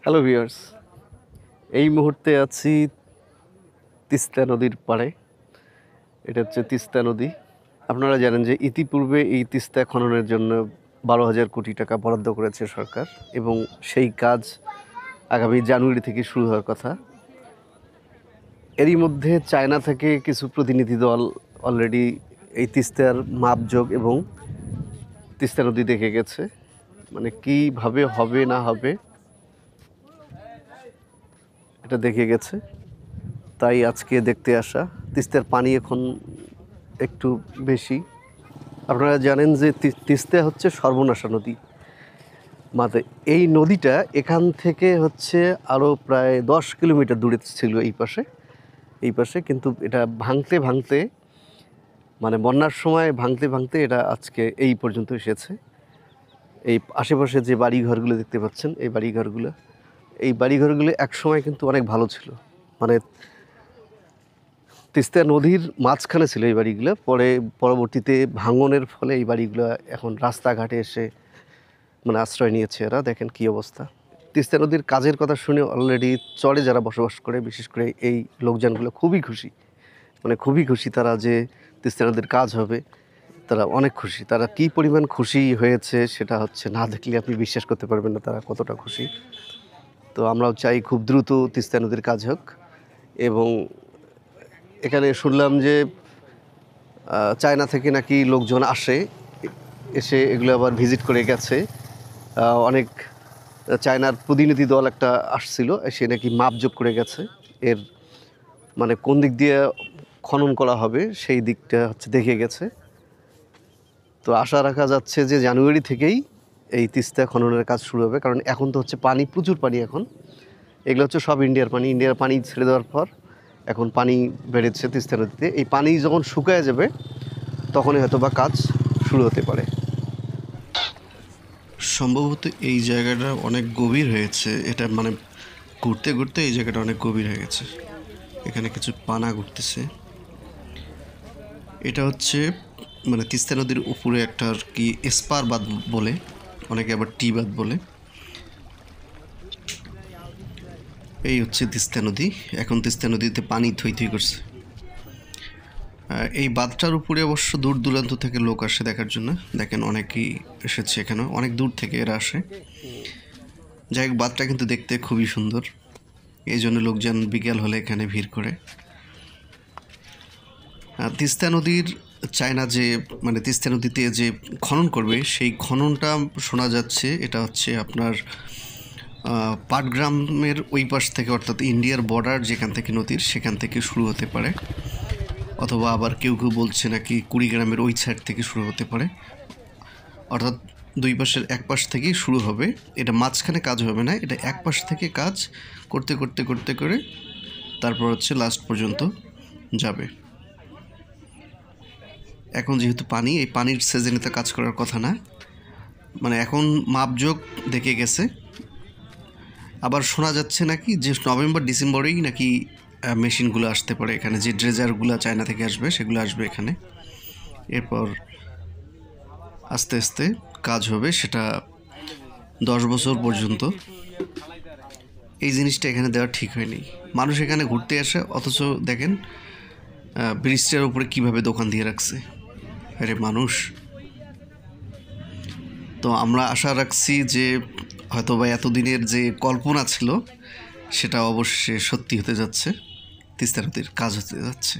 Hello viewers, এই মুহূর্তে আছি তিস্তা নদীর পাড়ে। এটা হচ্ছে তিস্তা নদী। আপনারা জানেন যে ইতিপূর্বে এই তিস্তা খননের জন্য 12,000 কোটি টাকা বরাদ্দ করেছে সরকার এবং সেই কাজ আগামী জানুয়ারি থেকে শুরু হওয়ার কথা। এরই মধ্যে চায়না থেকে কিছু প্রতিনিধি দল অলরেডি এই তিস্তার মাপজোক এবং তিস্তা নদী দেখে গেছে, মানে কীভাবে হবে না হবে এটা দেখে গেছে। তাই আজকে দেখতে আসা। তিস্তার পানি এখন একটু বেশি। আপনারা জানেন যে তিস্তা হচ্ছে সর্বনাশা নদী। মানে এই নদীটা এখান থেকে হচ্ছে আরও প্রায় 10 কিলোমিটার দূরে ছিল এই পাশে কিন্তু এটা ভাঙতে ভাঙতে, মানে বন্যার সময় ভাঙতে ভাঙতে এটা আজকে এই পর্যন্ত এসেছে। এই আশেপাশে যে বাড়িঘরগুলো দেখতে পাচ্ছেন, এই বাড়িঘরগুলো একসময় কিন্তু অনেক ভালো ছিল। মানে তিস্তা নদীর মাঝখানে ছিল এই বাড়িগুলো, পরবর্তীতে ভাঙনের ফলে এই বাড়িগুলো এখন রাস্তাঘাটে এসে মানে আশ্রয় নিয়েছে। এরা দেখেন কী অবস্থা। তিস্তা নদীর কাজের কথা শুনে অলরেডি চরে যারা বসবাস করে, বিশেষ করে এই লোকজনগুলো খুবই খুশি তারা যে তিস্তা নদীর কাজ হবে। তারা অনেক খুশি। তারা কী পরিমাণ খুশি হয়েছে সেটা হচ্ছে না দেখলে আপনি বিশ্বাস করতে পারবেন না তারা কতটা খুশি। তো আমরাও চাই খুব দ্রুত তিস্তা নদীর কাজ হোক। এবং এখানে শুনলাম যে চায়না থেকে নাকি লোকজন এসে এগুলো আবার ভিজিট করে গেছে। অনেক চায়নার প্রতিনিধি দল একটা আসছিল, সে নাকি মাপজোক করে গেছে। এর মানে কোন দিক দিয়ে খনন করা হবে সেই দিকটা হচ্ছে দেখে গেছে। তো আশা রাখা যাচ্ছে যে জানুয়ারি থেকেই এই তিস্তা খননের কাজ শুরু হবে, কারণ এখন তো হচ্ছে পানি, প্রচুর পানি। এখন এগুলো হচ্ছে সব ইন্ডিয়ার পানি ছেড়ে দেওয়ার পর এখন পানি বেড়েছে তিস্তা নদীতে। এই পানি যখন শুকায় যাবে তখনই হয়তো বা কাজ শুরু হতে পারে। সম্ভবত এই জায়গাটা অনেক গভীর হয়েছে। এটা মানে ঘুরতে ঘুরতে এই জায়গাটা অনেক গভীর হয়ে গেছে। এখানে কিছু পানা ঘুরতেছে। এটা হচ্ছে মানে তিস্তা নদীর উপরে একটা আর কি এসপার বাঁধ বলে, অনেকে আবার টি বাঁধ বলে। এই হচ্ছে তিস্তা নদী। এখন তিস্তা নদীতে পানি থই থই করছে। এই বাঁধটার উপরে অবশ্য দূর দূরান্ত থেকে লোক আসে দেখার জন্য। দেখেন অনেকেই এসেছে এখানে, অনেক দূর থেকে এরা আসে। যাই হোক, বাঁধটা কিন্তু দেখতে খুবই সুন্দর, এই জন্য লোকজন বিকেল হলে এখানে ভিড় করে। তিস্তা নদীর চায়না যে মানে তিস্তা নদীতে যে খনন করবে সেই খননটা শোনা যাচ্ছে এটা হচ্ছে আপনার পাটগ্রামের ওই পাশ থেকে, অর্থাৎ ইন্ডিয়ার বর্ডার যেখান থেকে নদীর সেখান থেকে শুরু হতে পারে, অথবা আবার কেউ কেউ বলছে নাকি কুড়িগ্রামের ওই সাইড থেকে শুরু হতে পারে। অর্থাৎ দুই পাশের এক পাশ থেকেই শুরু হবে। এটা মাঝখানে কাজ হবে না, এটা এক পাশ থেকে কাজ করতে করতে করতে করে তারপর হচ্ছে লাস্ট পর্যন্ত যাবে। এখন যেহেতু পানি, এই পানির সিজনে তো কাজ করার কথা না, মানে এখন মাপজোক দেখে গেছে। আবার শোনা যাচ্ছে নাকি যে নভেম্বর ডিসেম্বরেই নাকি মেশিনগুলো আসতে পারে এখানে, যে ড্রেজারগুলো চায়না থেকে আসবে সেগুলো আসবে এখানে। এরপর আস্তে আস্তে কাজ হবে, সেটা 10 বছর পর্যন্ত। এই জিনিসটা এখানে দেওয়া ঠিক হয়নি। মানুষ এখানে ঘুরতে আসে, অথচ দেখেন ব্রিজটার উপরে কীভাবে দোকান দিয়ে রাখছে। আরে মানুষ! তো আমরা আশা রাখছি যে হয়তো বা এতদিনের যে কল্পনা ছিল সেটা অবশ্যই সত্যি হতে যাচ্ছে, তিস্তা নদীর কাজ হতে যাচ্ছে।